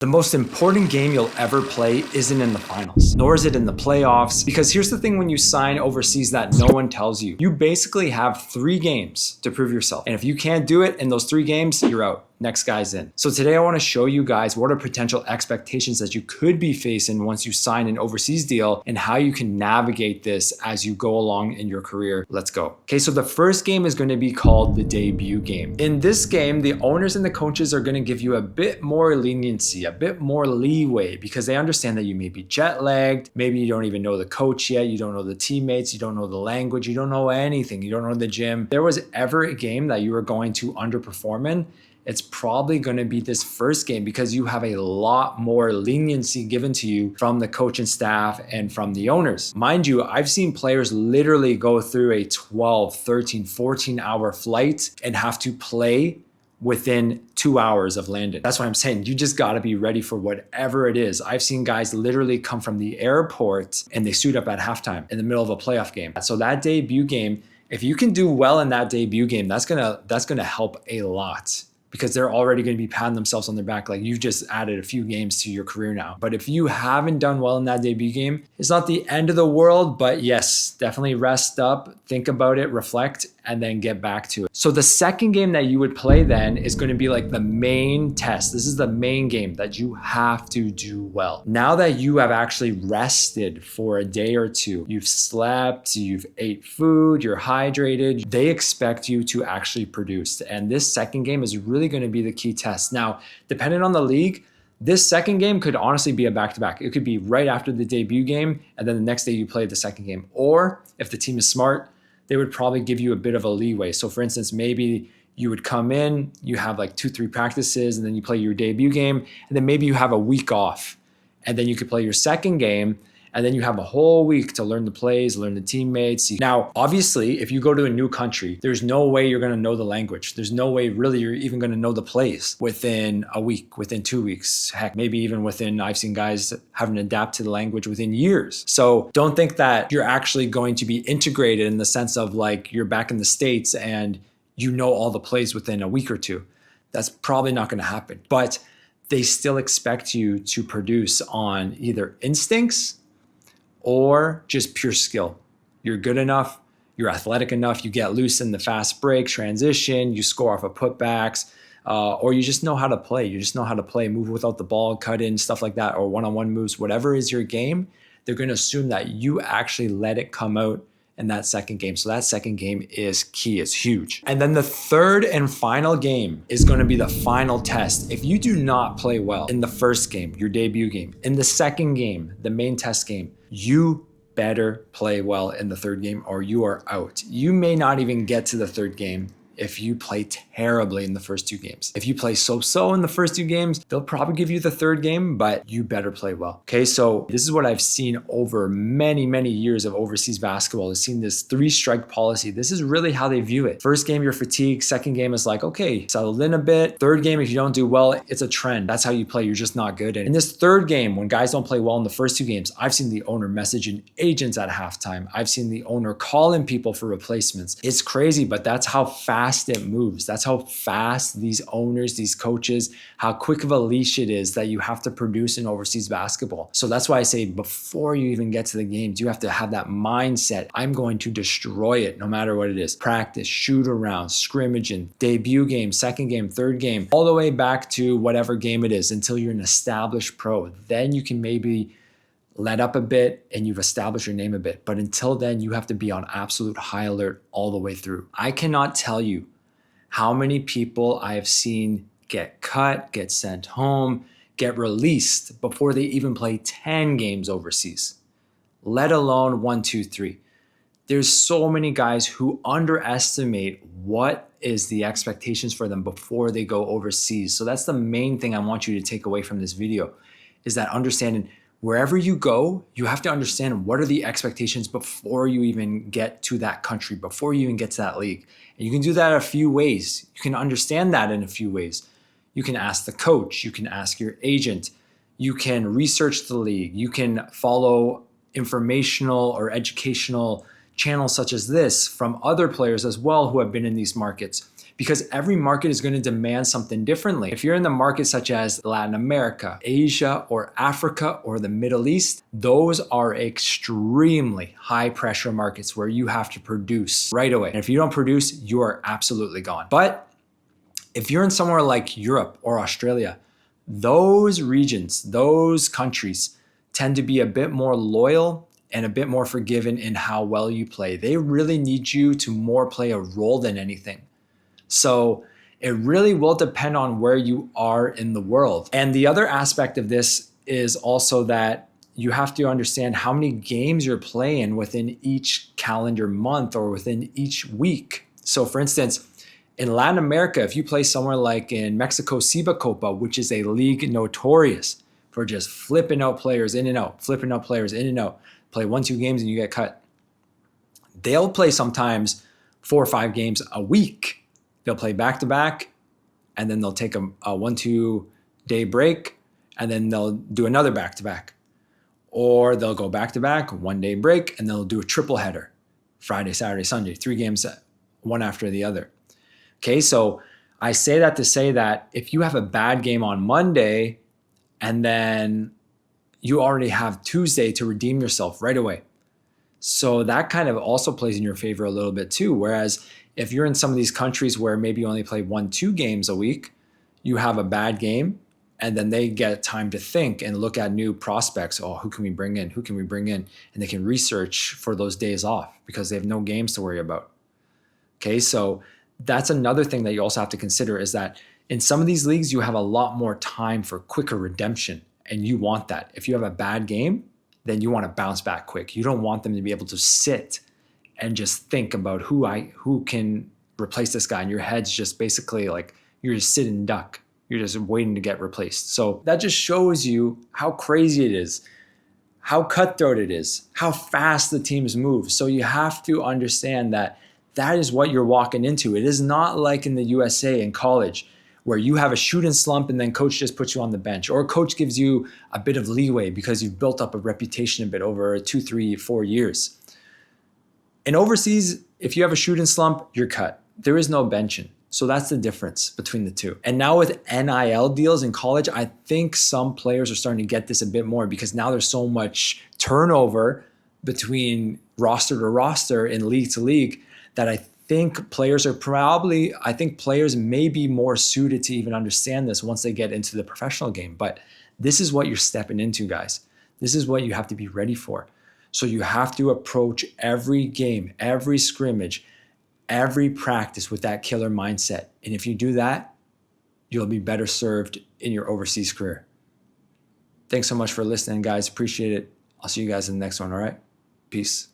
The most important game you'll ever play isn't in the finals, nor is it in the playoffs, because here's the thing when you sign overseas that no one tells you. You basically have 3 games to prove yourself. And if you can't do it in those 3 games, you're out. Next guy's in. So today I want to show you guys what are potential expectations that you could be facing once you sign an overseas deal and how you can navigate this as you go along in your career. Let's go. Okay, so the first game is going to be called the debut game. In this game, the owners and the coaches are going to give you a bit more leniency, a bit more leeway, because they understand that you may be jet lagged. Maybe you don't even know the coach yet. You don't know the teammates. You don't know the language. You don't know anything. You don't know the gym. If there was ever a game that you were going to underperform in, it's probably going to be this first game because you have a lot more leniency given to you from the coaching staff and from the owners. Mind you, I've seen players literally go through a 12, 13, 14-hour flight and have to play within 2 hours of landing. That's what I'm saying. You just got to be ready for whatever it is. I've seen guys literally come from the airport and they suit up at halftime in the middle of a playoff game. So that debut game, if you can do well in that debut game, that's gonna help a lot, because they're already going to be patting themselves on their back. Like, you've just added a few games to your career now. But if you haven't done well in that debut game, it's not the end of the world, but yes, definitely rest up, think about it, reflect, and then get back to it. So the second game that you would play then is going to be like the main test. This is the main game that you have to do well. Now that you have actually rested for a day or two, you've slept, you've ate food, you're hydrated, they expect you to actually produce. And this second game is really going to be the key test. Now, depending on the league, this second game could honestly be a back-to-back. It could be right after the debut game, and then the next day you play the second game. Or if the team is smart, they would probably give you a bit of a leeway. So for instance, maybe you would come in, you have like 2-3 practices, and then you play your debut game, and then maybe you have a week off, and then you could play your second game, and then you have a whole week to learn the plays, learn the teammates. Now, obviously, if you go to a new country, there's no way you're going to know the language. There's no way really you're even going to know the plays within a week, within 2 weeks. Heck, maybe even within, I've seen guys having to adapt to the language within years. So don't think that you're actually going to be integrated in the sense of like you're back in the States and you know all the plays within a week or two. That's probably not going to happen. But they still expect you to produce on either instincts or just pure skill. You're good enough, you're athletic enough, you get loose in the fast break, transition, you score off of putbacks, or you just know how to play. You just know how to play, move without the ball, cut in, stuff like that, or one-on-one moves, whatever is your game, they're going to assume that you actually let it come out in that second game. So that second game is key, it's huge. And then the third and final game is going to be the final test. If you do not play well in the first game, your debut game, in the second game, the main test game, you better play well in the third game or you are out. You may not even get to the third game if you play terribly in the first 2 games. If you play so-so in the first 2 games, they'll probably give you the third game, but you better play well. Okay, so this is what I've seen over many, many years of overseas basketball. I've seen this 3-strike policy. This is really how they view it. First game, you're fatigued. Second game is like, okay, settled in a bit. Third game, if you don't do well, it's a trend. That's how you play. You're just not good. And in this third game, when guys don't play well in the first 2 games, I've seen the owner messaging agents at halftime. I've seen the owner calling people for replacements. It's crazy, but that's how fast it moves. That's how fast these owners, these coaches, how quick of a leash it is that you have to produce in overseas basketball. So that's why I say before you even get to the games, you have to have that mindset. I'm going to destroy it no matter what it is. Practice, shoot around, scrimmaging, debut game, second game, third game, all the way back to whatever game it is until you're an established pro. Then you can maybe let up a bit and you've established your name a bit. But until then, you have to be on absolute high alert all the way through. I cannot tell you how many people I have seen get cut, get sent home, get released before they even play 10 games overseas, let alone 1, 2, 3. There's so many guys who underestimate what is the expectations for them before they go overseas. So that's the main thing I want you to take away from this video, is that understanding wherever you go, you have to understand what are the expectations before you even get to that country, before you even get to that league. And you can do that a few ways. You can understand that in a few ways. You can ask the coach, you can ask your agent, you can research the league, you can follow informational or educational channels such as this from other players as well who have been in these markets. because every market is going to demand something differently. If you're in the market such as Latin America, Asia, or Africa, or the Middle East, those are extremely high pressure markets where you have to produce right away. And if you don't produce, you are absolutely gone. But if you're in somewhere like Europe or Australia, those regions, those countries tend to be a bit more loyal and a bit more forgiving in how well you play. They really need you to more play a role than anything. So it really will depend on where you are in the world. And the other aspect of this is also that you have to understand how many games you're playing within each calendar month or within each week. So for instance, in Latin America, if you play somewhere like in Mexico Ciba Copa, which is a league notorious for just flipping out players in and out, flipping out players in and out, play 1-2 games and you get cut. They'll play sometimes 4 or 5 games a week. They'll play back-to-back, and then they'll take a 1-2 day break, and then they'll do another back-to-back. Or they'll go back-to-back, 1 day break, and they'll do a triple header. Friday, Saturday, Sunday, 3 games, one after the other. Okay, so I say that to say that if you have a bad game on Monday and then you already have Tuesday to redeem yourself right away. So that kind of also plays in your favor a little bit too. Whereas if you're in some of these countries where maybe you only play 1-2 games a week, you have a bad game and then they get time to think and look at new prospects. Oh, who can we bring in? Who can we bring in? And they can research for those days off because they have no games to worry about. Okay, so that's another thing that you also have to consider is that in some of these leagues, you have a lot more time for quicker redemption, and you want that. If you have a bad game, then you want to bounce back quick. You don't want them to be able to sit and just think about who can replace this guy. And your head's just basically like you're just sitting duck. You're just waiting to get replaced. So that just shows you how crazy it is, how cutthroat it is, how fast the teams move. So you have to understand that that is what you're walking into. It is not like in the USA in college where you have a shooting slump and then coach just puts you on the bench, or coach gives you a bit of leeway because you've built up a reputation a bit over 2, 3, 4 years. In overseas, if you have a shooting slump, you're cut. There is no benching. So that's the difference between the two. And now with NIL deals in college, I think some players are starting to get this a bit more because now there's so much turnover between roster to roster and league to league that I think players may be more suited to even understand this once they get into the professional game. But this is what you're stepping into, guys. This is what you have to be ready for. So you have to approach every game, every scrimmage, every practice with that killer mindset. And if you do that, you'll be better served in your overseas career. Thanks so much for listening, guys. Appreciate it. I'll see you guys in the next one, all right? Peace.